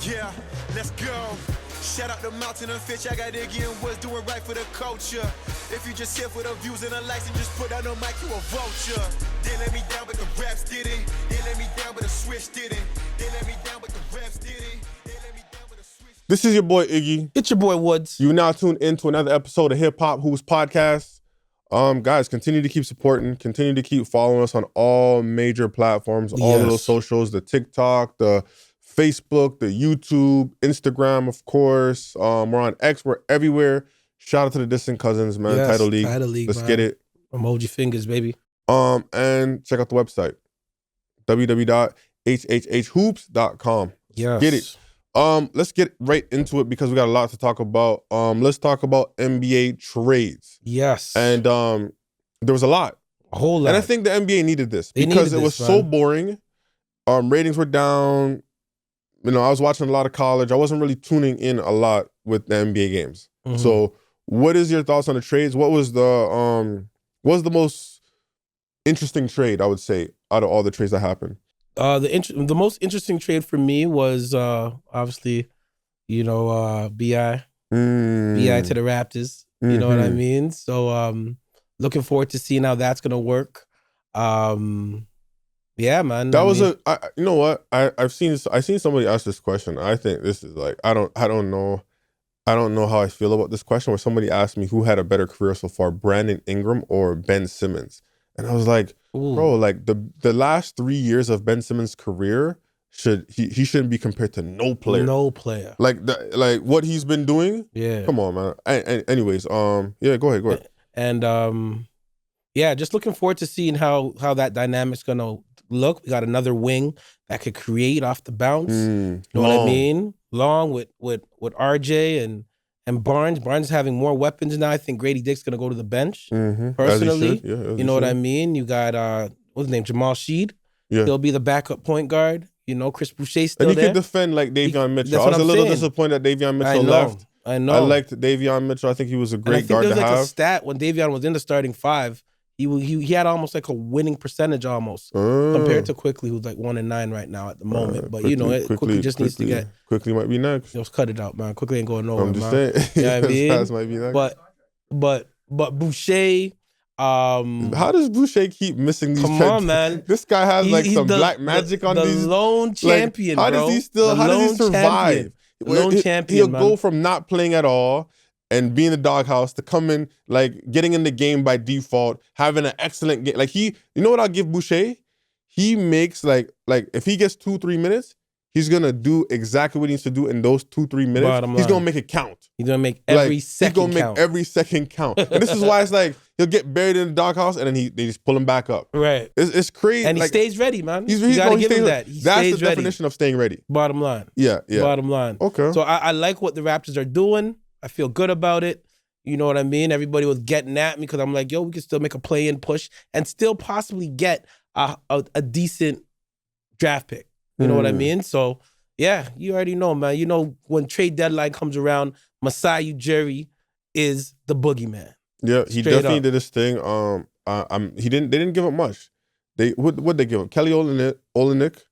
Yeah, let's go. Shout out the mountain and fish. I got Iggy and what's doing right for the culture. If you just here for the views and the likes and just put out no mic, you a vulture. They let me down, but the raps did it. They let me down, but the switch did it. They let me down, but the raps did it. They let me down, but the switch. This is your boy Iggy. It's your boy Woods. You now tuned into another episode of Hip Hop Who's Podcast. Guys, continue to keep supporting, continue to keep following us on all major platforms, all of those socials, the TikTok, the Facebook, the YouTube, Instagram, of course. We're on X, we're everywhere. Shout out to the Distant Cousins, man. Yes, Title League. Let's man. get it. Emoji fingers, baby. And check out the website, www.hhhoops.com. Yes. Get it. Let's get right into it because we got a lot to talk about. Let's talk about NBA trades. Yes. And there was a lot. A whole lot. And I think the NBA needed this They because needed it was this, so man. boring. Ratings were down. You know, I was watching a lot of college. I wasn't really tuning in a lot with the NBA games. Mm-hmm. So, what is your thoughts on the trades? What was the most interesting trade, I would say, out of all the trades that happened? The most interesting trade for me was obviously, BI to the Raptors. You know what I mean? So looking forward to seeing how that's gonna work. Yeah, man. You know what? I've seen somebody ask this question. I think this is like I don't know how I feel about this question. Where somebody asked me who had a better career so far, Brandon Ingram or Ben Simmons, and I was like, bro, like the last 3 years of Ben Simmons' career he shouldn't be compared to no player. No player. Like what he's been doing. Yeah. Come on, man. Anyways, yeah, go ahead. And yeah, just looking forward to seeing how that dynamic's gonna look. We got another wing that could create off the bounce. You know what I mean? Long with RJ and Barnes. Barnes is having more weapons now. I think Grady Dick's gonna go to the bench. Personally, you know what I mean? You got what's his name? Jamal Sheed. Yeah. He'll be the backup point guard. You know, Chris Boucher's still and he there. could defend like Davion Mitchell. That's I was what a I'm little saying. disappointed that Davion Mitchell left. I know. I liked Davion Mitchell. I think he was a great guard to there's like have. a stat when Davion was in the starting five, he had almost like a winning percentage almost compared to Quickly, who's like 1-9 right now at the moment. But Quickly just needs to get. Quickly might be next. Just cut it out, man. Quickly ain't going nowhere. I'm just man. saying. You know what I mean? Might be next. But Boucher. How does Boucher keep missing these? Come on, man. This guy has he's some black magic on these. The lone champion, how bro. How does he survive? Lone champion. He'll go from not playing at all and being in the doghouse to coming, like getting in the game by default, having an excellent game. Like you know what I'll give Boucher? He makes like if he gets 2-3 minutes, he's gonna do exactly what he needs to do in those 2-3 minutes. He's gonna make it count. He's gonna make every second count. He's gonna make every second count. And this is why it's like he'll get buried in the doghouse and then they just pull him back up. Right. It's crazy. And he stays ready, man. You gotta give him that. That's the definition of staying ready. Bottom line. Yeah. Bottom line. Okay. So I like what the Raptors are doing. I feel good about it. You know what I mean? Everybody was getting at me because I'm like, yo, we can still make a play-in push and still possibly get a decent draft pick. You know what I mean? So, yeah, you already know, man. You know, when trade deadline comes around, Masai Ujiri is the boogeyman. Yeah, he definitely did his thing. They didn't give up much. What'd they give up? Kelly Olynyk.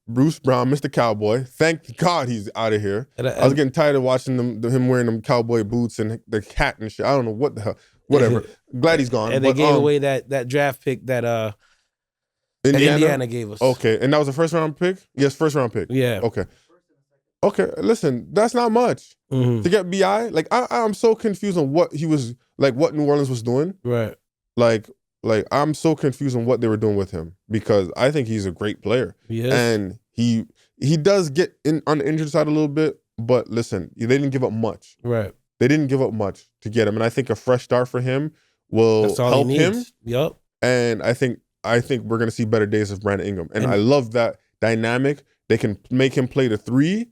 Bruce Brown, Mr. Cowboy. Thank God he's out of here. I was getting tired of watching him wearing them cowboy boots and the hat and shit. I don't know what the hell. Whatever. Glad he's gone. And they gave away that draft pick that Indiana gave us. Okay, and that was a first round pick? Yes, first round pick. Yeah. Okay, listen, that's not much. To get BI, like I'm so confused on what he was, like what New Orleans was doing. Right. Like I'm so confused on what they were doing with him because I think he's a great player. Yes. And he does get on the injured side a little bit, but listen, they didn't give up much. Right. They didn't give up much to get him, and I think a fresh start for him will help him. Yep. And I think we're gonna see better days of Brandon Ingram, and I love that dynamic. They can make him play the 3.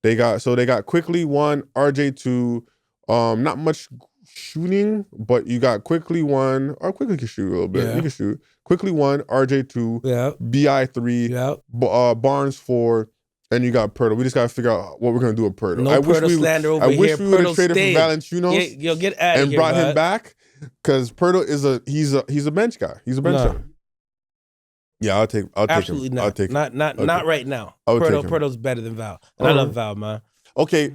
They got Quickly 1, RJ 2. Not much shooting, but you got Quickly 1. Or Quickly can shoot a little bit. Yeah. He can shoot. Quickly 1, RJ 2, Yeah. BI 3, Barnes 4, and you got Pirtle. We just gotta figure out what we're gonna do with Pirtle. No Pirtle slander over here. I wish we would have traded for Valanciunas get out of and here, brought him back because Pirtle is he's a bench guy. He's a bench guy. Yeah, I'll take him. Absolutely not. I'll take him. Not right now. I would take him. Prato's better than Val. And I love Val, man. Okay,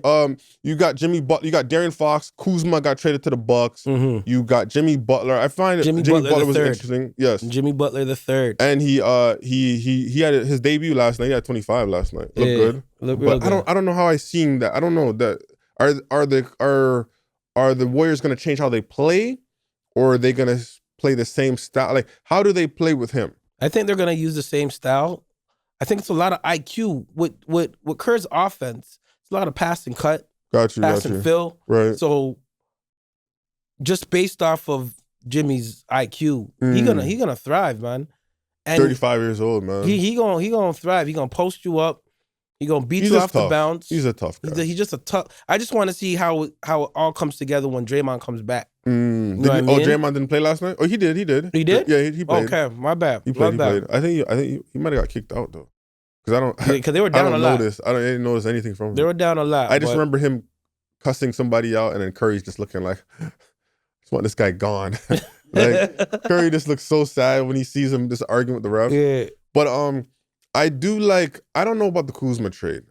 you got Jimmy Butler, you got Darren Fox, Kuzma got traded to the Bucks. Mm-hmm. You got Jimmy Butler. I find Jimmy Butler was interesting. Yes, Jimmy Butler the third, and he had his debut last night. He had 25 last night. Looked good. Look real good. I don't know how I seen that. I don't know that are the Warriors going to change how they play, or are they going to play the same style? Like, how do they play with him? I think they're going to use the same style. I think it's a lot of IQ with Kerr's offense. It's a lot of pass and cut, pass and fill. Right. So just based off of Jimmy's IQ, he gonna thrive, man. And 35 years old, man. He gonna thrive. He gonna post you up. He gonna beat you off the bounce. He's a tough guy. He's just a tough. I just want to see how it all comes together when Draymond comes back. Draymond didn't play last night? Oh, he did. He did. He did? Yeah, he played. Okay, my bad. He played. I think he might have got kicked out though, because they were down a lot. I didn't notice anything from him. They were down a lot. I just remember him cussing somebody out, and then Curry's just looking like, I just want this guy gone. Like Curry just looks so sad when he sees him just arguing with the ref. Yeah. But I do like. I don't know about the Kuzma trade.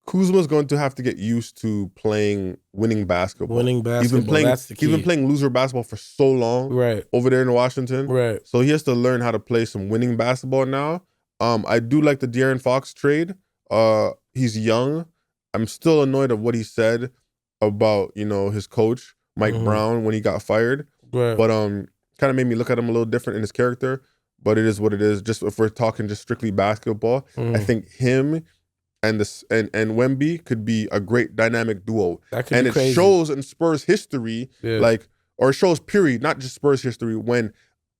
Kuzma's going to have to get used to playing winning basketball. He's been playing loser basketball for so long, right, over there in Washington. Right. So he has to learn how to play some winning basketball now. I do like the De'Aaron Fox trade. He's young. I'm still annoyed at what he said about, his coach, Mike Brown, when he got fired. Right. But kind of made me look at him a little different in his character. But it is what it is. Just if we're talking just strictly basketball, I think him and Wemby could be a great dynamic duo. And it crazy. Shows in Spurs history, or it shows period, not just Spurs history, when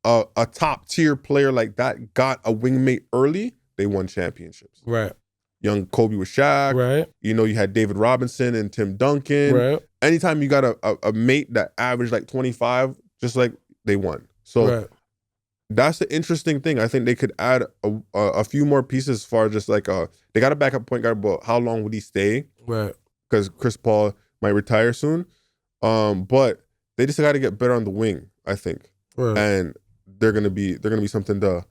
a top tier player like that got a wingmate early, they won championships. Right. Young Kobe with Shaq. Right. You had David Robinson and Tim Duncan. Right. Anytime you got a mate that averaged like 25, just like they won. So that's the interesting thing. I think they could add a few more pieces as far as just like they got a backup point guard, but how long would he stay? Right. Because Chris Paul might retire soon. But they just got to get better on the wing, I think. Right. And they're gonna be something to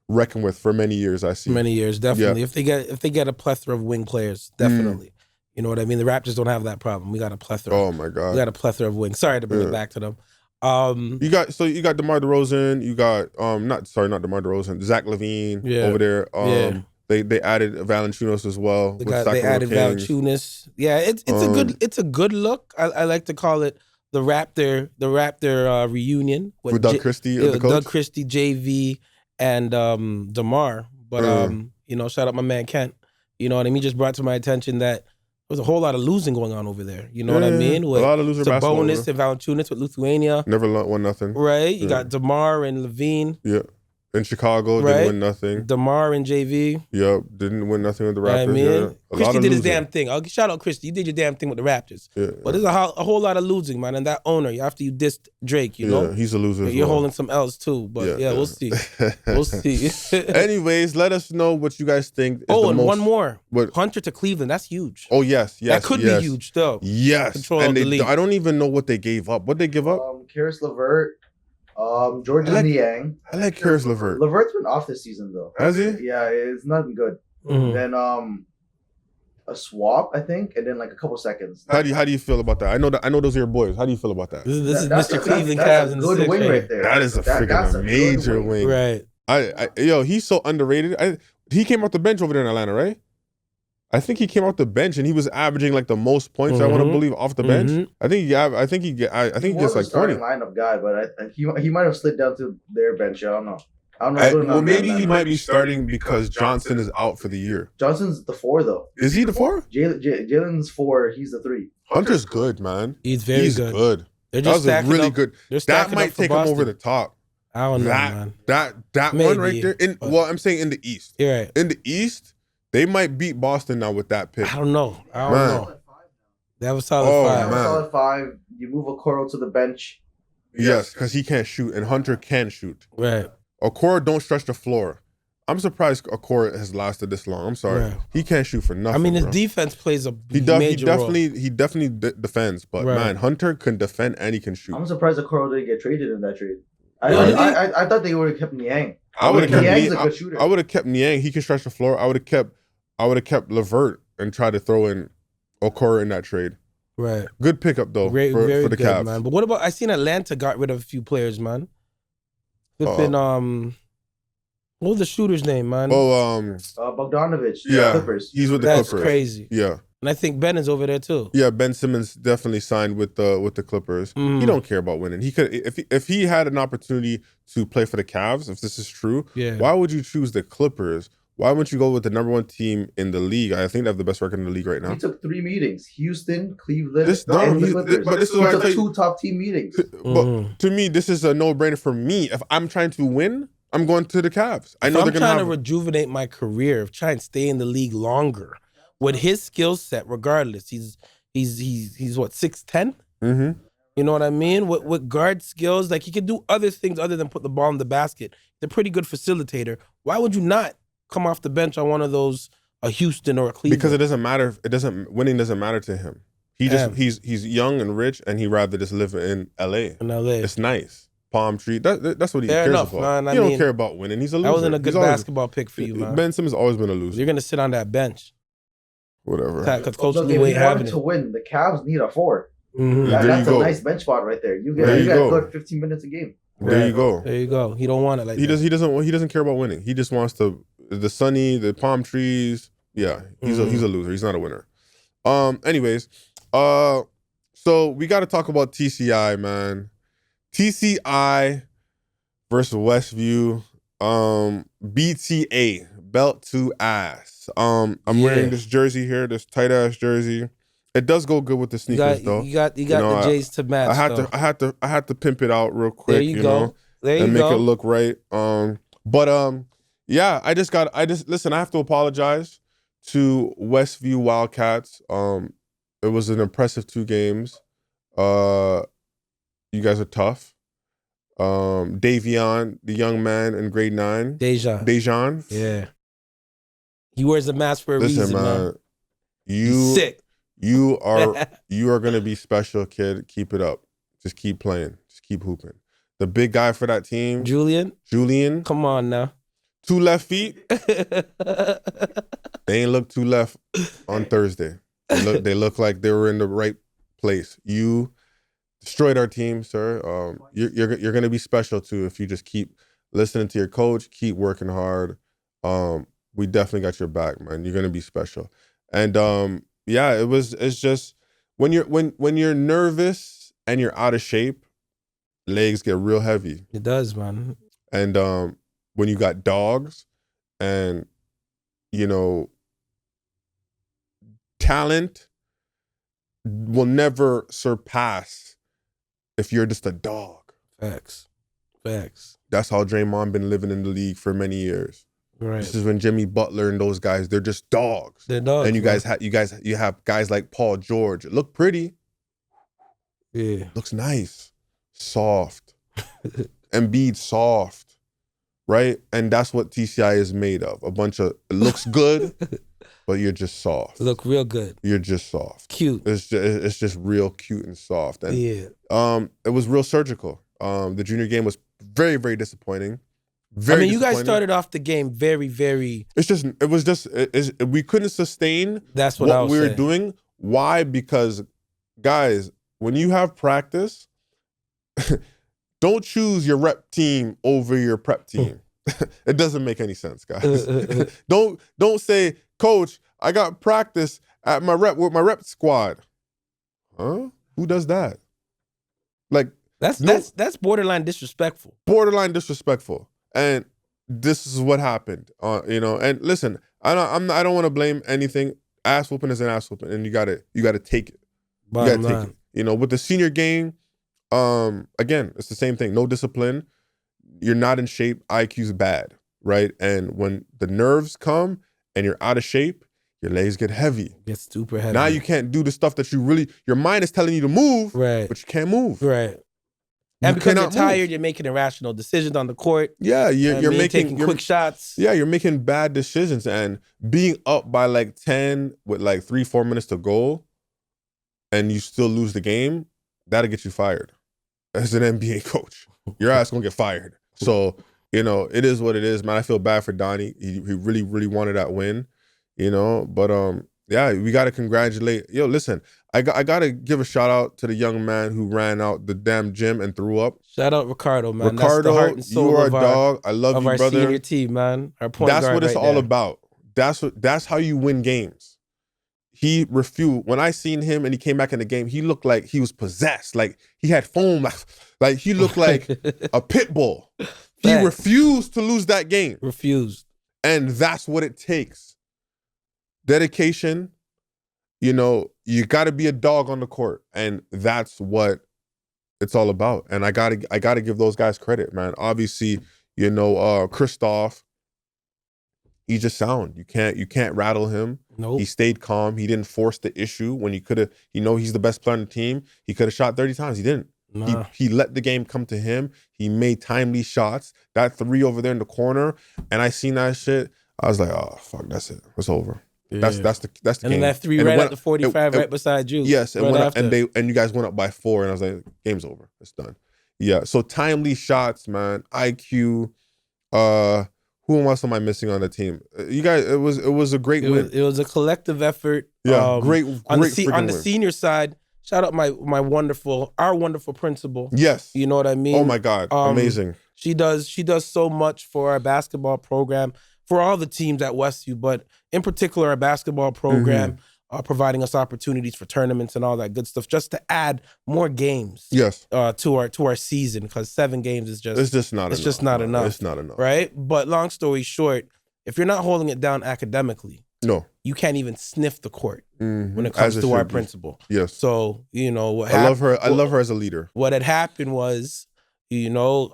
reckon with for many years. I see. Many years, definitely. Yeah. If they get a plethora of wing players, definitely. You know what I mean? The Raptors don't have that problem. We got a plethora. Oh my God. We got a plethora of wings. Sorry to bring it back to them. You got DeMar DeRozan. You got not DeMar DeRozan. Zach LaVine over there. They added Valanciunas as well. They added Valanciunas. Yeah, it's a good look. I like to call it the Raptor reunion with Doug Christie. Doug Christie, JV, and DeMar. But shout out my man Kent. You know what I mean? Just brought to my attention that there's a whole lot of losing going on over there. You know what I mean? With a lot of loser basketball. Sabonis and Valanciunas with Lithuania. Never won nothing. Right? You got DeMar and LaVine. Yeah. In Chicago, didn't win nothing. DeMar and JV. Yep, didn't win nothing with the Raptors. I mean, yeah. Christie did his damn thing. Shout out Christie. You did your damn thing with the Raptors. Yeah, but there's a whole lot of losing, man. And that owner, after you dissed Drake, you know? Yeah, he's a loser. You're holding some L's too. But we'll see. We'll see. Anyways, let us know what you guys think. One more. What? Hunter to Cleveland. That's huge. Oh, yes. That could be huge, though. Yes. Control of the league. I don't even know what they gave up. What they give up? Karis LeVert. Georges Niang. I like Karis LeVert. LeVert's been off this season though. Has he? Yeah, it's not been good. Then a swap, I think, and then like a couple seconds. How do you feel about that? I know those are your boys. How do you feel about that? This is Mr. Cleveland Cavs. That's a good wing right there. That is a freaking major wing. Right. He's so underrated. He came off the bench over there in Atlanta, right? I think he came off the bench and he was averaging like the most points. I want to believe off the bench. I think he gets like 20. Lineup guy, but he might have slid down to their bench. I don't know. Well, maybe he might be starting because Johnson is out for the year. Johnson's the 4 though. Is he the 4? Jalen's 4. He's the 3. Hunter's good, man. He's very good. They're just that was really good. That might take him over the top. I don't know, man. That one right there. I'm saying in the East. You're right. In the East, they might beat Boston now with that pick. I don't know. That was solid 5. Man. Solid 5. You move Okoro to the bench. Yes, because he can't shoot, and Hunter can shoot. Right. Okoro don't stretch the floor. I'm surprised Okoro has lasted this long. I'm sorry. Right. He can't shoot for nothing. I mean, his defense plays a major role. He definitely defends, but man, Hunter can defend and he can shoot. I'm surprised Okoro didn't get traded in that trade. I thought they would have kept Niang. I would have kept Niang's Niang. a good shooter. I would have kept Niang. He can stretch the floor. I would have kept Levert and tried to throw in Okoro in that trade. Right. Good pickup though Very for the good, Cavs. man. But what about? I seen Atlanta got rid of a few players, man. Flipping what was the shooter's name, man? Bogdanovich. Yeah, Clippers. he's with the That's Clippers. crazy. Yeah. And I think Ben is over there too. Yeah, Ben Simmons definitely signed with the Clippers. He don't care about winning. He could if he had an opportunity to play for the Cavs, if this is true, why would you choose the Clippers? Why wouldn't you go with the #1 team in the league? I think they have the best record in the league right now. He took 3 meetings: Houston, Cleveland, and the Clippers. But this is he why took 2 top team meetings. But to me, this is a no-brainer for me. If I'm trying to win, I'm going to the Cavs. I know if they're I'm gonna trying to rejuvenate my career, try and stay in the league longer. With his skill set, regardless, he's what 6'10"? Mm-hmm. You know what I mean? With guard skills, like he can do other things other than put the ball in the basket. They're pretty good facilitator. Why would you not come off the bench on one of those, a Houston or a Cleveland? Because it doesn't matter. Winning doesn't matter to him. He's young and rich, and he'd rather just live in LA. In LA, it's nice. Palm tree. That's what he Fair cares enough, about. Man. He don't care about winning. He's a loser. That wasn't a good basketball pick for you, man. Ben Simmons has always been a loser. You're gonna sit on that bench. Whatever. Because Coach Look, Lou if ain't you having wanted it. to win, the Cavs need a 4. Mm-hmm. That's a nice bench spot right there. You get good 15 minutes a game. There you go. There you go. He don't want it like that. He doesn't care about winning. He just wants the sunny, the palm trees. Yeah, he's a loser. He's not a winner. Anyways, so we got to talk about TCI, man. TCI versus Westview. BTA, belt to ass. I'm wearing this jersey here, this tight ass jersey. It does go good with the sneakers though. You got the J's to match. I had to pimp it out real quick. There you go. And make it look right. Yeah, I have to apologize to Westview Wildcats. It was an impressive 2 games. You guys are tough. Davion, the young man in grade 9. Dejan. Yeah. He wears a mask for a reason, man. He's sick. You are gonna be special, kid. Keep it up. Just keep playing. Just keep hooping. The big guy for that team, Julian. Come on now. 2 left feet. They ain't look 2 left on Thursday. They look like they were in the right place. You destroyed our team, sir. You're gonna be special too if you just keep listening to your coach, keep working hard. We definitely got your back, man. You're gonna be special. And yeah, it's just when you're nervous and you're out of shape, legs get real heavy. It does, man. And when you got dogs and talent will never surpass if you're just a dog. Facts. That's how Draymond been living in the league for many years. Right. This is when Jimmy Butler and those guys, they're just dogs. They're dogs. And you have guys like Paul George. Look pretty. Yeah. Looks nice. Soft. Embiid soft. Right? And that's what TCI is made of. A bunch of, it looks good, but you're just soft. Look real good. You're just soft. Cute. It's just real cute and soft. And yeah. It was real surgical. The junior game was very, very disappointing. You guys started off the game very, very. We couldn't sustain. That's what we were doing. Why? Because, guys, when you have practice, don't choose your rep team over your prep team. It doesn't make any sense, guys. Don't say, Coach, I got practice at my rep with my rep squad. Huh? Who does that? Like that's borderline disrespectful. Borderline disrespectful. And this is what happened. And listen, I don't want to blame anything. Ass whooping is an ass whooping, and you gotta take it. Bottom line. Take it. With the senior game, again, it's the same thing. No discipline. You're not in shape. IQ's bad, right? And when the nerves come and you're out of shape, your legs get heavy. Get super heavy. Now you can't do the stuff that your mind is telling you to move, right? But you can't move, right? And because you're tired, you're making irrational decisions on the court. Yeah, you're taking quick shots. Yeah, you're making bad decisions, and being up by like 10 with like 3-4 minutes to go, and you still lose the game, that'll get you fired as an NBA coach. your ass gonna get fired. So, you know, it is what it is, man. I feel bad for Donnie. He really, really wanted that win, you know. But yeah, we gotta congratulate. Yo, listen, I gotta give a shout out to the young man who ran out the damn gym and threw up. Shout out Ricardo, man. Ricardo, that's the heart and soul you are of a dog. I love you, our brother. senior team, man. Our point That's guard what it's right all there. about. That's how you win games. He refused. When I seen him and he came back in the game, he looked like he was possessed. Like he had foam. Like he looked like a pit bull. He Facts. refused to lose that game. Refused. And that's what it takes. Dedication. You know, you got to be a dog on the court. And that's what it's all about. And I gotta give those guys credit, man. Obviously, you know, Christoph, he's just sound. You can't rattle him. Nope. He stayed calm. He didn't force the issue when he could have, you know, he's the best player on the team. He could have shot 30 times. He didn't. Nah. He let the game come to him. He made timely shots. That 3 over there in the corner, and I seen that shit. I was like, oh fuck, that's it. It's over. Yeah. That's the And game. then that 3 And it right went- at the 45, it- right beside you. Yes, and right went up, after. and you guys went up by 4, and I was like, game's over. It's done. Yeah. So timely shots, man. IQ. Who else am I missing on the team? You guys, it was a great win. It was a collective effort. Yeah, great on the freaking on the win. senior side. Shout out our wonderful principal. Yes. You know what I mean? Oh my God, amazing. She does so much for our basketball program, for all the teams at Westview, but in particular our basketball program, providing us opportunities for tournaments and all that good stuff, just to add more games. Yes. To our season, because 7 games is just It's just not enough. just not enough. It's not enough. Right? But long story short, if you're not holding it down academically, No. you can't even sniff the court Mhm. when it As comes to our should be. principal. Yes. So, you know, what I love her. I love her as a leader. What had happened was, you know,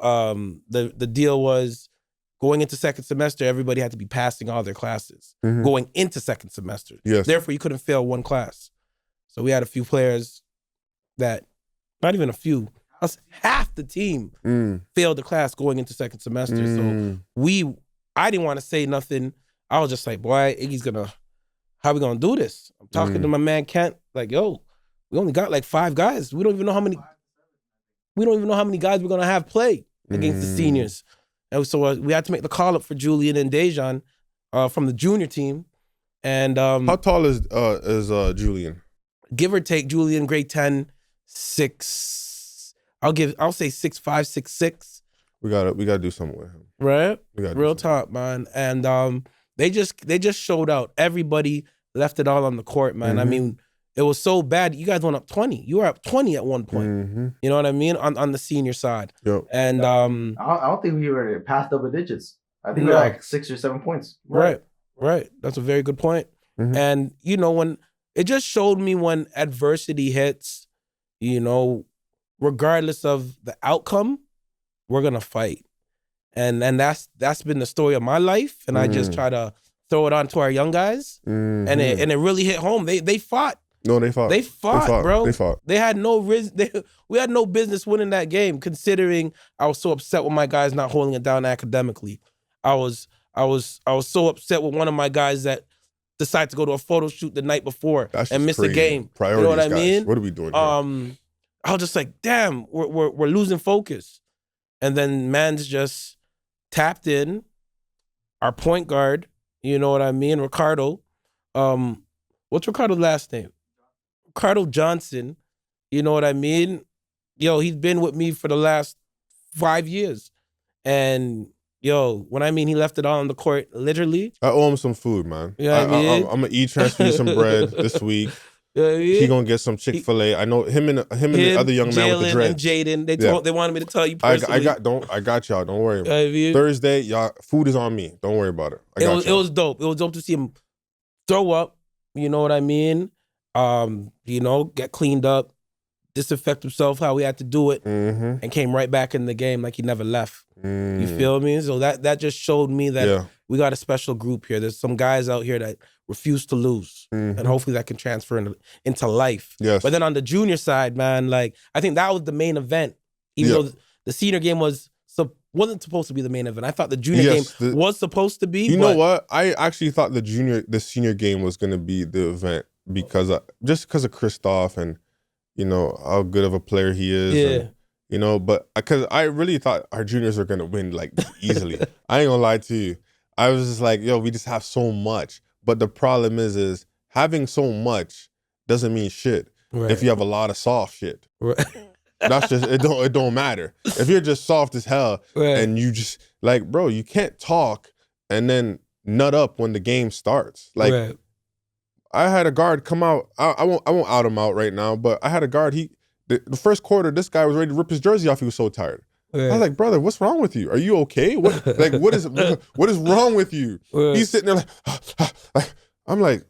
the deal was going into second semester, everybody had to be passing all their classes Mhm. going into second semester. Yes. Therefore, you couldn't fail one class. So we had a few players that, not even a few, us half the team failed the class going into second semester. So I didn't want to say nothing. I was just like, boy, Iggy's how we gonna do this? I'm talking to my man Kent, like, yo, we only got like 5 guys. We don't even know how many guys we're gonna have play against the seniors. And so we had to make the call up for Julian and Dejan from the junior team. And How tall is Julian? give or take, Julian, grade 10, 6. I'll say 6'5", 6'6". We gotta do something with him. Right? We gotta do Real something. talk, man. And they just showed out. Everybody left it all on the court, man. I mean, it was so bad. You guys went up 20. You were up 20 at one point. You know what I mean? On the senior side. Yep. And I don't think we were past double digits. I think we No. were like 6 or 7 points. Right. That's a very good point. And you know, when it just showed me when adversity hits, you know, regardless of the outcome, we're gonna fight. And that's been the story of my life. And I just try to throw it on to our young guys. And it really hit home. They fought. No, they fought. They fought, bro. They fought. They had we had no business winning that game, considering I was so upset with my guys not holding it down academically. I was so upset with one of my guys that decided to go to a photo shoot the night before That's and just miss a crazy. game. Priorities, you know what I guys. mean? What are we doing here? I was just like, damn, we're losing focus. And then man's just tapped in. Our point guard, you know what I mean, Ricardo. What's Ricardo's last name? Ricardo Johnson. You know what I mean? Yo, he's been with me for the last 5 years. And yo, when I mean he left it all on the court, literally. I owe him some food, man. Yeah, I'm gonna transfer you some bread this week. He gonna get some Chick-fil-A. I know him and the other young man with the Jalen dreads. and Jaden, they wanted me to tell you I personally. I got y'all. Don't worry. You know what I mean? Thursday, y'all food is on me. Don't worry about it. It was dope. It was dope to see him throw up. You know what I mean? You know, get cleaned up, disinfect himself how we had to do it, and came right back in the game like he never left. You feel me? So that just showed me that we got a special group here. There's some guys out here that refuse to lose, and hopefully that can transfer into life. Yes. But then on the junior side, man, like I think that was the main event, even though the senior game wasn't supposed to be the main event. I thought the junior game was supposed to be. You know what? I actually thought the senior game was gonna be the event because of Christoph and you know how good of a player he is. Yeah. And, You know, but because I really thought our juniors were gonna win like easily. I ain't gonna lie to you. I was just like, yo, we just have so much. But the problem is having so much doesn't mean shit Right. if you have a lot of soft shit. Right. That's just it don't matter. If you're just soft as hell Right. and you just like, bro, you can't talk and then nut up when the game starts. Like Right. I had a guard come out. I won't out him out right now, but I had a guard. The first quarter, this guy was ready to rip his jersey off. He was so tired. Right. I was like, brother, what's wrong with you? Are you okay? What is wrong with you? Right. He's sitting there like I'm like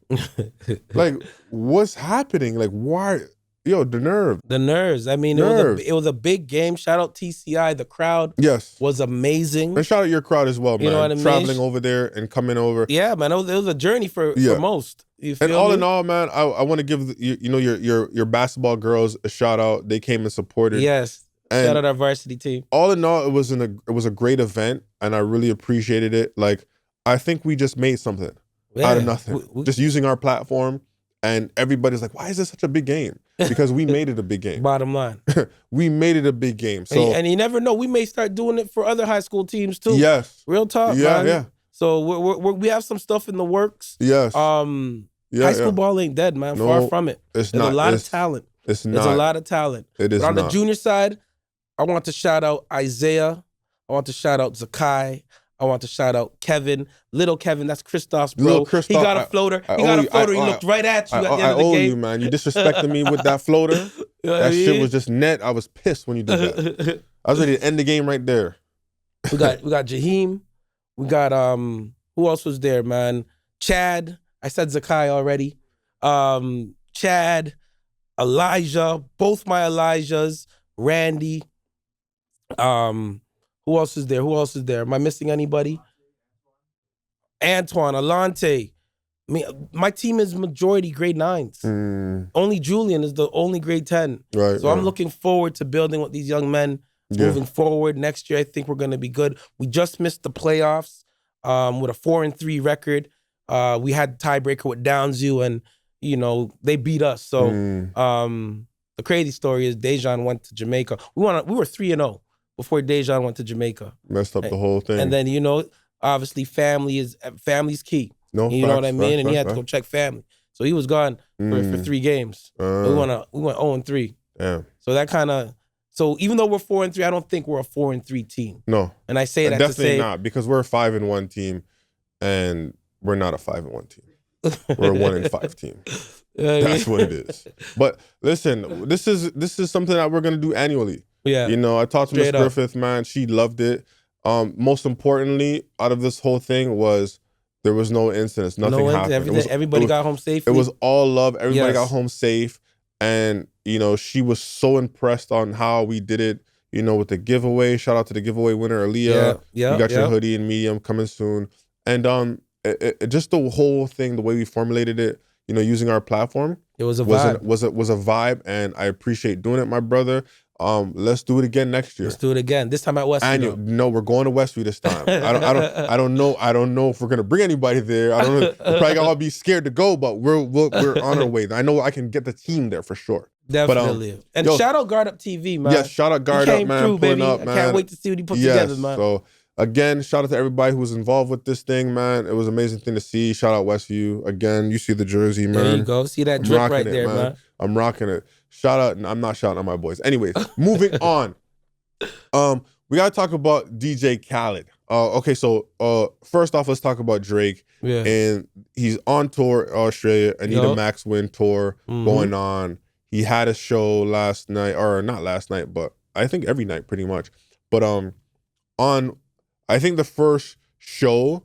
what's happening? Like why? Yo, the nerve. The nerves. I mean, it was a big game. Shout out TCI. The crowd was amazing. And shout out your crowd as well, man. You know what I mean? Traveling over there and coming over. Yeah, man. It was a journey for most. You feel and all me? in all, man, I want to give your basketball girls a shout out. They came and supported. Yes. And shout out our varsity team. All in all, it was a great event, and I really appreciated it. Like I think we just made something out of nothing, just using our platform. And everybody's like, why is this such a big game? Because we made it a big game. Bottom line. We made it a big game. So and you never know. We may start doing it for other high school teams too. Yes. Real talk, yeah, man. Yeah. So we have some stuff in the works. Yes. High school ball ain't dead, man. No, far from it. There's a lot of talent. It's not. There's a lot of talent. It is But on not. the junior side, I want to shout out Isaiah. I want to shout out Zakai. I want to shout out Kevin, little Kevin. That's Christoph's bro. Little Christoph, he got a floater. He looked right at you at the end of the game. I owe you, man. You disrespected me with that floater. You know that shit was just net. I was pissed when you did that. I was ready to end the game right there. We got Jaheim. We got who else was there, man? Chad. I said Zakai already. Chad, Elijah, both my Elijahs, Randy. Who else is there? Am I missing anybody? Antoine, Alante. I mean, my team is majority grade 9s. Only Julian is the only grade 10. Right. So I'm looking forward to building with these young men moving forward. Next year, I think we're going to be good. We just missed the playoffs with a 4-3 record. We had tiebreaker with Downsview, and they beat us. So the crazy story is Dejan went to Jamaica. We were 3-0. Before Dejan went to Jamaica. Messed up the whole thing. And then, obviously family's key. No, you know what I mean? And he had to go check family. So he was gone for 3 games. We went 0-3. Damn. So that kind of, even though we're 4-3, I don't think we're a 4-3 team. No. And I say that definitely to say. not, because we're a 5-1 team and we're not a 5-1 team. We're a 1-5 team. That's what it is. But listen, this is something that we're gonna do annually. Yeah. I talked to Miss Griffith, man. She loved it. Most importantly, out of this whole thing was there was no incidents. Nothing happened. Everybody got home safely. It was all love. Everybody got home safe. And, she was so impressed on how we did it, with the giveaway. Shout out to the giveaway winner, Aaliyah. Yeah. You got your hoodie in medium coming soon. And just the whole thing, the way we formulated it, using our platform. It was a vibe. Was a vibe, and I appreciate doing it, my brother. Let's do it again next year. Let's do it again. This time at Westview. No, we're going to Westview this time. I don't know if we're gonna bring anybody there. I don't know. We're probably gonna all be scared to go, but we're on our way. I know I can get the team there for sure. Definitely. And shout out Guard Up TV, man. Yes, shout out Guard Up, man. Through, baby. Up, man. I can't wait to see what he put together, man. So again, shout out to everybody who was involved with this thing, man. It was an amazing thing to see. Shout out Westview. Again, you see the jersey, man. There you go. See that drip right there, man. I'm rocking it. Shout out. I'm not shouting out my boys. Anyways, moving on. We gotta talk about DJ Khaled. Okay, so first off, let's talk about Drake. Yeah. And he's on tour Australia. Anita Max Win tour going on. He had a show last night, or not last night, but I think every night pretty much. But on I think the first show,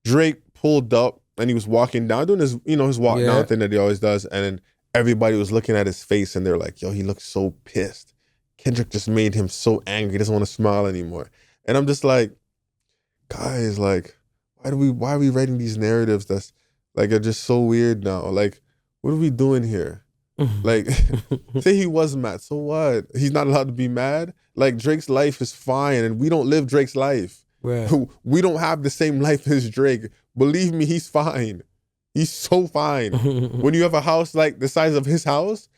Drake pulled up and he was walking down, doing his walk down thing that he always does, and then everybody was looking at his face and they're like, yo, he looks so pissed. Kendrick just made him so angry, he doesn't want to smile anymore. And I'm just like, guys, like, why are we writing these narratives that's like are just so weird now? Like, what are we doing here? Like, say he was mad, so what? He's not allowed to be mad? Like, Drake's life is fine and we don't live Drake's life. Right. We don't have the same life as Drake. Believe me, he's fine. He's so fine. When you have a house like the size of his house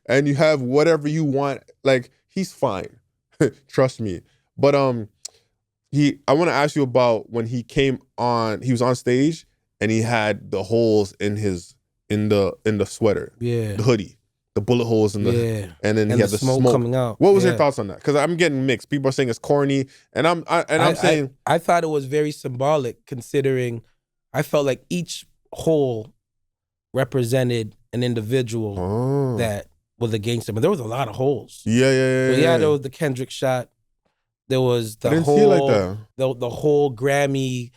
and you have whatever you want, like, he's fine. Trust me. But I want to ask you about when he came on. He was on stage and he had the holes in the sweater, Yeah. the hoodie, the bullet holes in the, and then he had the smoke coming out. What was your thoughts on that? Because I'm getting mixed. People are saying it's corny, and I'm saying I thought it was very symbolic, considering I felt like each hole represented an individual that was against him. But there was a lot of holes. Yeah. There was the Kendrick shot. There was the the whole Grammy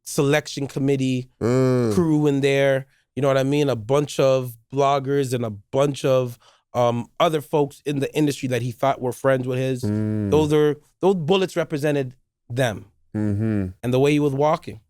selection committee crew in there. You know what I mean? A bunch of bloggers and a bunch of other folks in the industry that he thought were friends with his. Those bullets represented them and the way he was walking.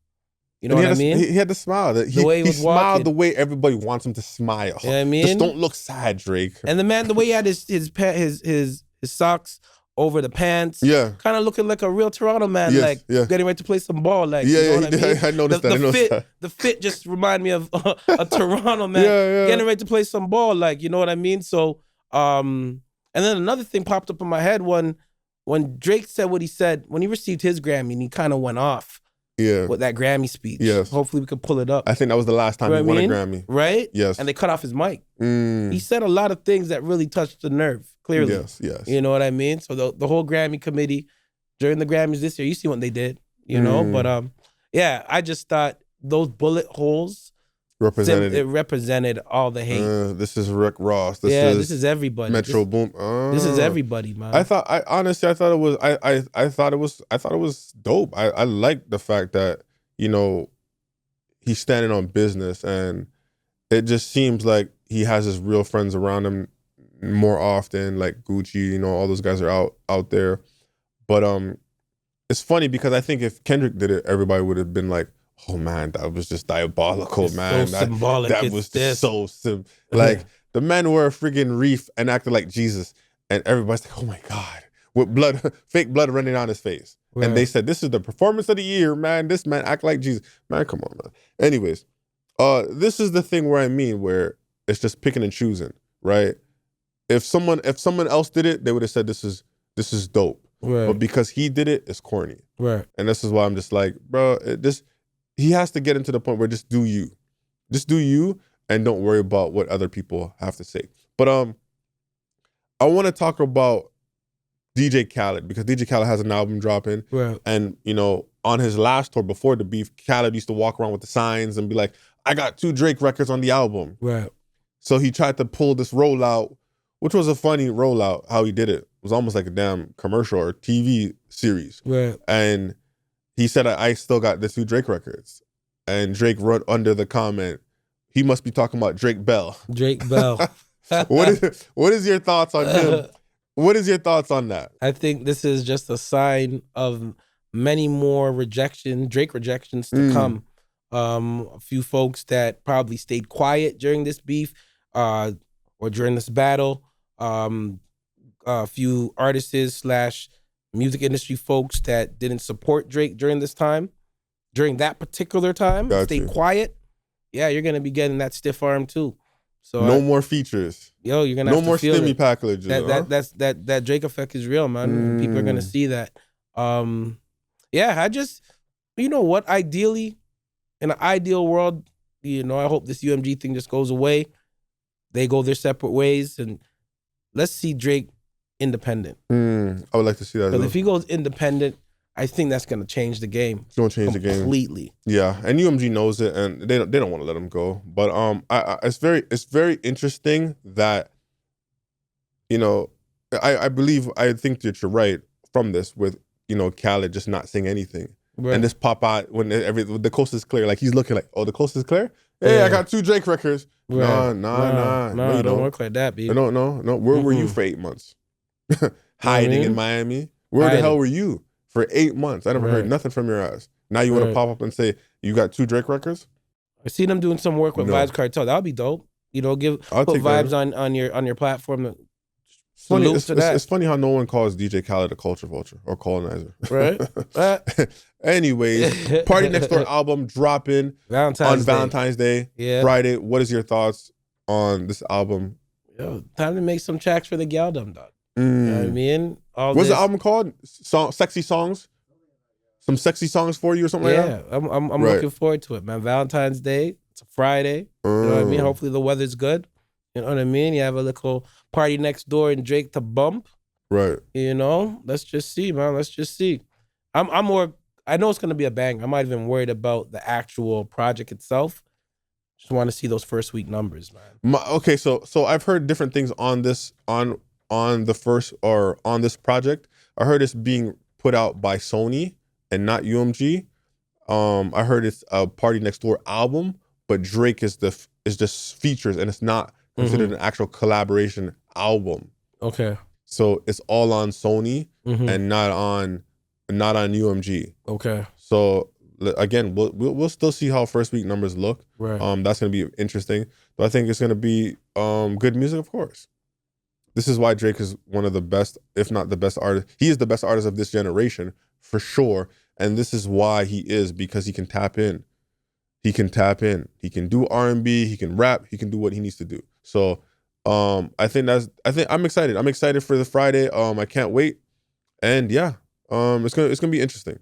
You know what I mean? He had the smile. The way he smiled walking. The way everybody wants him to smile. You know what I mean? Just don't look sad, Drake. And the way he had his socks over the pants, kind of looking like a real Toronto man, getting ready to play some ball, you know what I mean? I noticed that. The fit just reminded me of a Toronto man getting ready to play some ball, you know what I mean? So, and then another thing popped up in my head when Drake said what he said when he received his Grammy, and he kind of went off with that Grammy speech. Yes. Hopefully we could pull it up. I think that was the last time he won a Grammy. Right? Yes. And they cut off his mic. He said a lot of things that really touched the nerve, clearly. Yes. You know what I mean? So the whole Grammy committee, during the Grammys this year, you see what they did, you know? But I just thought those bullet holes represented all the hate. This is Rick Ross. This is everybody. Metro Boom. This is everybody, man. I thought it was dope. I liked the fact that, you know, he's standing on business, and it just seems like he has his real friends around him more often, like Gucci, you know, all those guys are out there. But it's funny because I think if Kendrick did it, everybody would have been like, oh man, that was just diabolical, man. So symbolic. That was just so like the man wore a friggin' wreath and acted like Jesus, and everybody's like, oh my God, with blood, fake blood running down his face. Right. And they said, this is the performance of the year, man. This man act like Jesus. Man, come on, man. Anyways, this is the thing where it's just picking and choosing, right? If someone else did it, they would have said this is dope. Right. But because he did it, it's corny. Right. And this is why I'm just like, bro, he has to get into the point where just do you. Just do you and don't worry about what other people have to say. But I want to talk about DJ Khaled, because DJ Khaled has an album dropping. Right. And, you know, on his last tour before the beef, Khaled used to walk around with the signs and be like, I got 2 Drake records on the album. Right. So he tried to pull this rollout, which was a funny rollout, how he did it. It was almost like a damn commercial or TV series. Right. And he said, I still got the 2 Drake records. And Drake wrote under the comment, he must be talking about Drake Bell. Drake Bell. What is your thoughts on him? What is your thoughts on that? I think this is just a sign of many more Drake rejections to come. A few folks that probably stayed quiet during this beef or during this battle. A few artists / music industry folks that didn't support Drake during that particular time, stayed quiet. Yeah, you're gonna be getting that stiff arm too. So no more features. Yo, you're gonna no have to more feel stimmy it. packages. That Drake effect is real, man. People are gonna see that. I just, you know what? Ideally, in an ideal world, you know, I hope this UMG thing just goes away. They go their separate ways, and let's see Drake independent. I would like to see that. Because if he goes independent, I think that's going to change the game. It's going to change the game completely. Yeah, and UMG knows it, and they don't want to let him go. But it's very interesting that, you know, I think that you're right from this with, you know, Khaled just not saying anything. Right. And this pop out when the coast is clear, like he's looking like, oh, the coast is clear? Hey, I got 2 Drake records. Right. Nah. No, don't work like that, baby. No. Where were you for 8 months? Hiding in Miami? Where the hell were you for 8 months? I never heard nothing from your ass. Now you want to pop up and say, you got 2 Drake records? I seen them doing some work with Vibes Cartel. That would be dope. You know, put Vibes on your platform. It's funny how no one calls DJ Khaled a culture vulture or colonizer. Right. Anyways, Party Next Door album dropping on Valentine's Day. Yeah. Friday. What is your thoughts on this album? Yo, time to make some tracks for the galdom, dog. You know what I mean? All What's this, the album called? Sexy songs. Some sexy songs for you or something like yeah, that. I'm Right. looking forward to it, man. Valentine's Day, it's a Friday. You know what I mean? Hopefully the weather's good. You know what I mean? You have a little party next door and Drake to bump. Right. You know, let's just see, man. Let's just see. I'm more. I know it's gonna be a bang. I'm not even worried about the actual project itself. Just want to see those first week numbers, man. Okay, so I've heard different things on this on the first or on this project. I heard it's being put out by Sony and not UMG. I heard it's a Party Next Door album, but Drake is just features and it's not considered an actual collaboration album. Okay. So it's all on Sony Mhm. and not on UMG. Okay. So again, we'll still see how first week numbers look. Right. That's gonna be interesting. But I think it's gonna be good music, of course. This is why Drake is one of the best, if not the best artist. He is the best artist of this generation for sure. And this is why he is, because he can tap in. He can tap in. He can do R&B. He can rap. He can do what he needs to do. So I think I'm excited. I'm excited for the Friday. I can't wait. And yeah, it's gonna be interesting.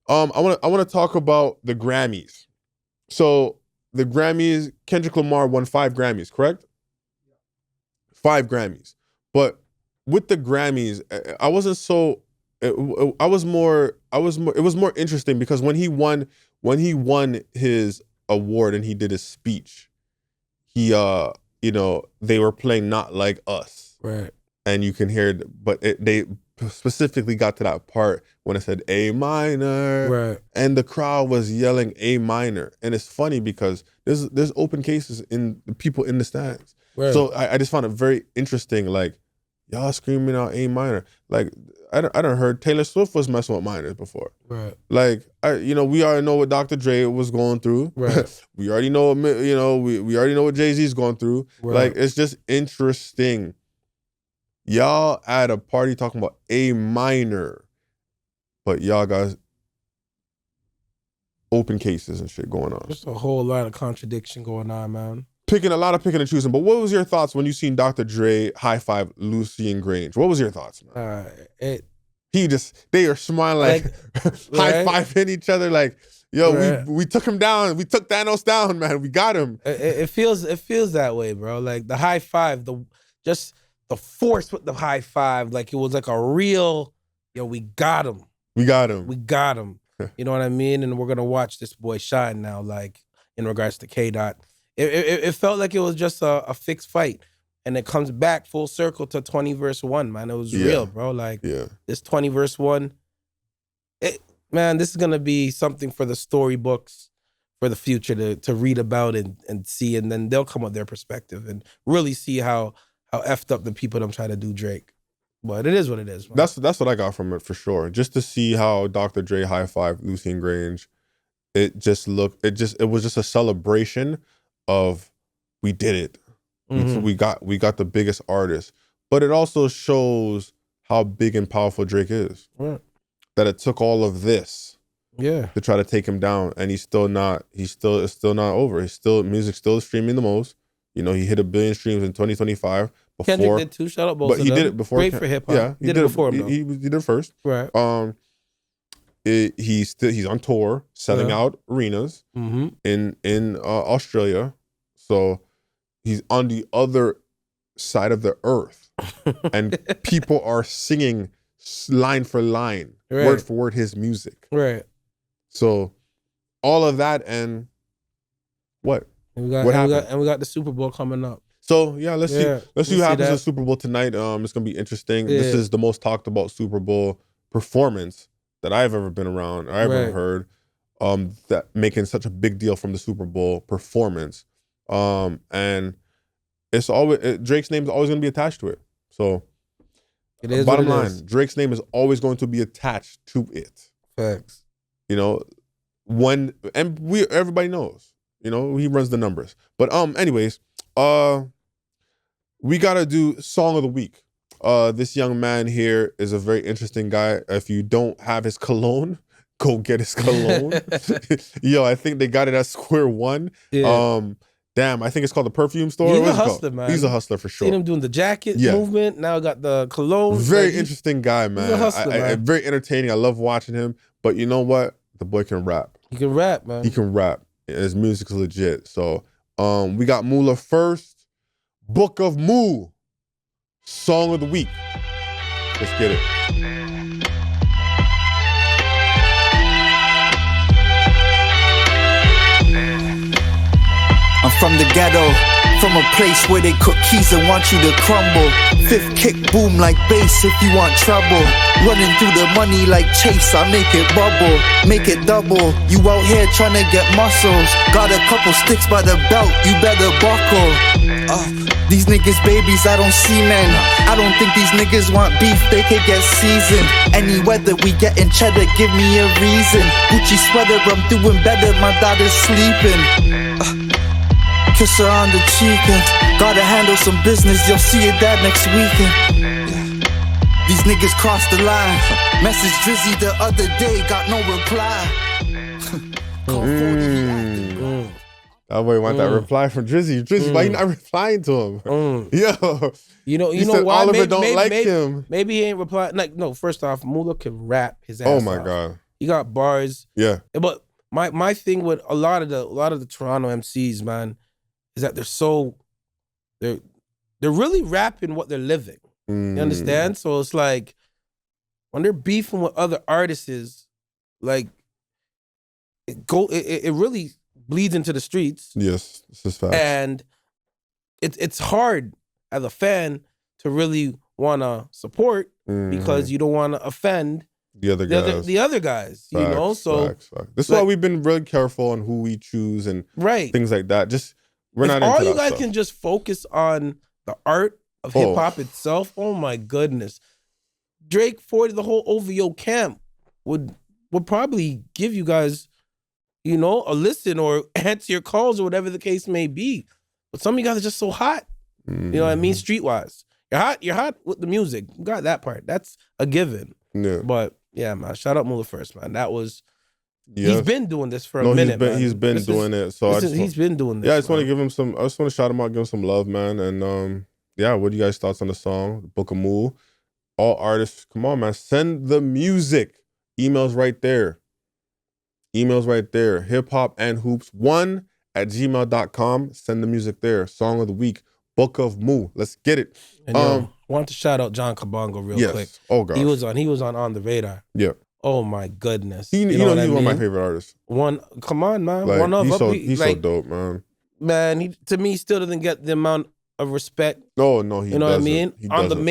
I wanna talk about the Grammys. So the Grammys, Kendrick Lamar won 5 Grammys, correct? 5 Grammys. But with the Grammys, I wasn't so. It was more interesting because when he won his award and he did his speech, he they were playing Not Like Us. Right. And you can hear it, but they specifically got to that part when it said A minor. Right. And the crowd was yelling A minor. And it's funny because there's open cases in the people in the stands. Right. So I just found it very interesting, like, y'all screaming out A minor. Like, I don't heard Taylor Swift was messing with minors before. Right. Like, we already know what Dr. Dre was going through. Right. We already know, we already know what Jay-Z's going through. Right. Like, it's just interesting. Y'all at a party talking about A minor, but y'all got open cases and shit going on. Just a whole lot of contradiction going on, man. Picking and choosing. But what was your thoughts when you seen Dr. Dre high five Lucien Grange? What was your thoughts, man? They are smiling high fiving each other like, yo, right. we took him down. We took Thanos down, man. We got him. It feels that way, bro. Like the high five, the force with the high five, like it was like a real, yo, we got him. We got him. We got him. You know what I mean? And we're gonna watch this boy shine now, like in regards to K-Dot. It felt like it was just a fixed fight. And it comes back full circle to 20 verse 1, man. It was real, bro. Like this 20 verse 1, man, this is gonna be something for the storybooks for the future to read about and see, and then they'll come with their perspective and really see how effed up the people that try to do Drake. But it is what it is, man. That's what I got from it for sure. Just to see how Dr. Dre high five Lucien Grange, it was just a celebration of we did it. Mm-hmm. We got the biggest artist. But it also shows how big and powerful Drake is. Right. That it took all of this to try to take him down, and it's still not over. Music's still streaming the most. You know, he hit 1 billion streams in 2025. Kendrick did too. Shout out both of them. But he did it before. Great for hip hop. Yeah, he did it before him, though. He did it first. Right. He's on tour, selling out arenas in Australia. So he's on the other side of the earth, and people are singing line for line, word for word, his music. Right. So all of that, and what? And what happened? We got the Super Bowl coming up. So yeah, let's see what happens at the Super Bowl tonight. It's gonna be interesting. Yeah. This is the most talked about Super Bowl performance that I've ever been around, I've ever heard. That making such a big deal from the Super Bowl performance. And it's always Drake's name is always going to be attached to it. So, it is bottom line, Drake's name is always going to be attached to it. Facts. You know, everybody knows. You know, he runs the numbers. But anyways, we gotta do song of the week. This young man here is a very interesting guy. If you don't have his cologne, go get his cologne. Yo, I think they got it at Square One. Yeah. Damn, I think it's called the perfume store. He's What's a it called? hustler, man. He's a hustler for sure. Seen him doing the jacket Yeah. movement. Now got the cologne. Very Like, interesting guy, man. He's a hustler, man. Very entertaining. I love watching him. But you know what? The boy can rap. He can rap, man. He can rap. His music's legit. So we got Moolah first. Book of Moo. Song of the week. Let's get it. I'm from the ghetto, from a place where they cook keys and want you to crumble. Fifth kick boom like bass if you want trouble. Running through the money like Chase, I make it bubble, make it double. You out here trying to get muscles. Got a couple sticks by the belt, you better buckle. These niggas babies, I don't see men. I don't think these niggas want beef, they could get seasoned. Any weather we gettin' cheddar, give me a reason. Gucci sweater, I'm doing better, my daughter's sleeping. Kiss her on the cheek and gotta handle some business, you'll see your dad next weekend. These niggas crossed the line. Message Drizzy the other day, got no reply. That boy want that reply from Drizzy. Drizzy, why you not replying to him? Yo. You know said why? Oliver don't like him. Maybe he ain't replying. Like, no, first off, Moolah can rap his ass Oh my off. God. He got bars. Yeah. But my thing with a lot of the Toronto MCs, man, is that they're really rapping what they're living. You understand? So it's like when they're beefing with other artists, like it really bleeds into the streets. Yes, this is fact. And it's hard as a fan to really want to support because you don't want to offend the other guys. The other guys, Facts, you know? So facts. This is why we've been really careful on who we choose and things like that. Just we're if not into all you that guys stuff. can just focus on the art of hip hop itself, oh my goodness. Drake for the whole OVO camp would probably give you guys, you know, a listen or answer your calls or whatever the case may be. But some of you guys are just so hot. You know what I mean? Streetwise. You're hot with the music. You got that part. That's a given. Yeah. But yeah, man, shout out Moolah first, man. That was Yes. he's been doing this for a minute, man. He's been doing it. So he's been doing this. Yeah, I just want to give him some. I just want to shout him out, give him some love, man. And yeah, what are you guys' thoughts on the song, Book of Moo? All artists, come on, man, send the music. Emails right there. Emails right there. hiphopandhoops1@gmail.com. Send the music there. Song of the week, Book of Moo. Let's get it. And I want to shout out John Kabongo real quick. Oh god, he was on the radar. Yeah. Oh my goodness. You know he's one of my favorite artists. Come on, man. Like, One of he's so dope, man. Man, he to me still doesn't get the amount of respect. No, he you know doesn't. what I mean? He On the doesn't.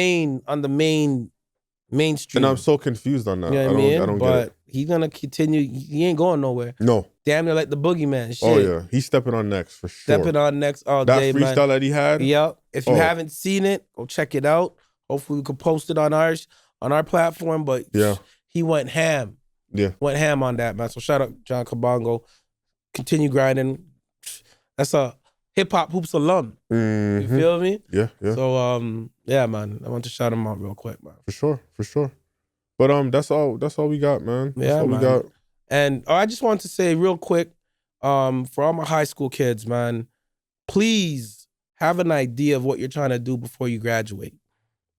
mainstream. And I'm so confused on that. You know what I mean? I don't but get it. he's gonna continue. He ain't going nowhere. No. Damn near like the boogeyman. Shit. Oh yeah, he's stepping on next for sure. Stepping on next all that day, man. freestyle that he had. Yep. If you haven't seen it, go check it out. Hopefully we can post it on our platform. But yeah, he went ham. Yeah. Went ham on that, man. So shout out John Kabongo. Continue grinding. That's a hip hop hoops alum. You feel me? Yeah, yeah. So yeah, man. I want to shout him out real quick, man. For sure. But that's all we got, man. That's all we got. And I just want to say real quick, for all my high school kids, man, please have an idea of what you're trying to do before you graduate.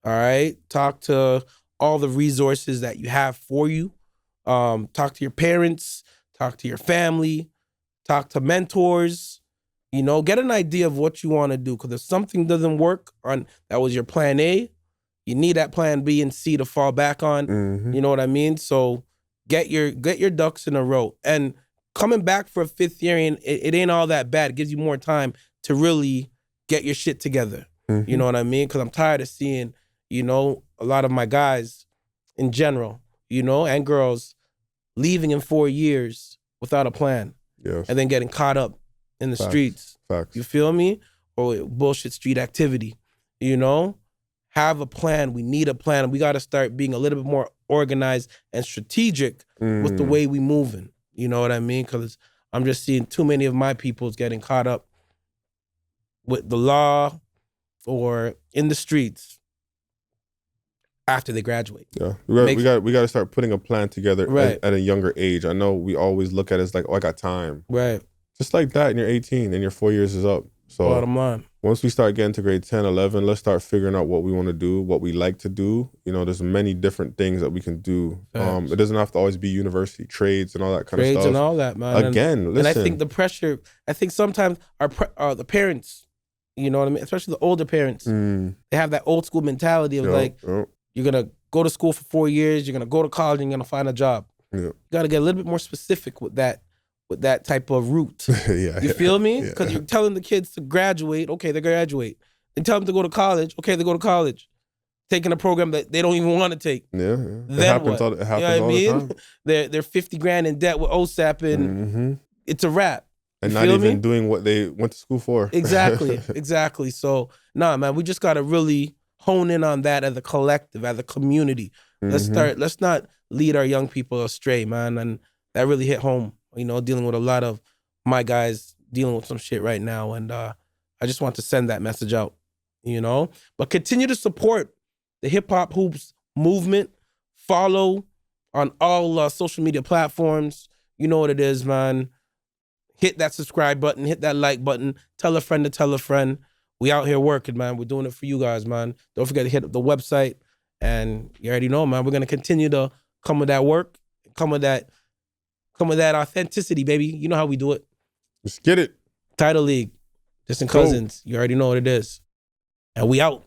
All right? Talk to all the resources that you have for you. Talk to your parents, talk to your family, talk to mentors, you know, get an idea of what you want to do. Because if something doesn't work that was your plan A, you need that plan B and C to fall back on. You know what I mean? So get your ducks in a row. And coming back for a fifth year, it ain't all that bad. It gives you more time to really get your shit together. You know what I mean? Because I'm tired of seeing, you know, a lot of my guys in general, you know, and girls leaving in 4 years without a plan. Yes. And then getting caught up in the streets. Facts. You feel me? Or bullshit street activity. You know? Have a plan. We need a plan. We got to start being a little bit more organized and strategic with the way we moving. You know what I mean? Because I'm just seeing too many of my peoples getting caught up with the law or in the streets after they graduate. Yeah, we got to start putting a plan together at a younger age. I know we always look at it as like, oh, I got time. Right. Just like that, and you're 18 and your 4 years is up. So bottom line. once we start getting to grade 10, 11, let's start figuring out what we want to do, what we like to do. You know, there's many different things that we can do. It doesn't have to always be university, trades and all that kind of stuff. Trades and all that, man. Again, listen. And I think the pressure, I think sometimes the parents, you know what I mean? Especially the older parents, they have that old school mentality of you're going to go to school for 4 years, you're going to go to college and you're going to find a job. Yeah. You got to get a little bit more specific with that type of route. You feel me? Because you're telling the kids to graduate, okay, they graduate. And tell them to go to college, okay, they go to college. Taking a program that they don't even want to take. Yeah. Then it happens what? All, it happens you know what all I mean? the time. They're 50 grand in debt with OSAP and it's a wrap. And you not even me? Doing what they went to school for. Exactly. So, man, we just got to really hone in on that as a collective, as a community. Let's not lead our young people astray, man. And that really hit home, you know, dealing with a lot of my guys dealing with some shit right now. And I just want to send that message out, you know. But continue to support the Hip Hop Hoops movement. Follow on all social media platforms. You know what it is, man. Hit that subscribe button. Hit that like button. Tell a friend to tell a friend. We out here working, man. We're doing it for you guys, man. Don't forget to hit up the website. And you already know, man. We're going to continue to come with that work. Come with that authenticity, baby. You know how we do it. Let's get it. Title League. Distant Cousins. You already know what it is. And we out.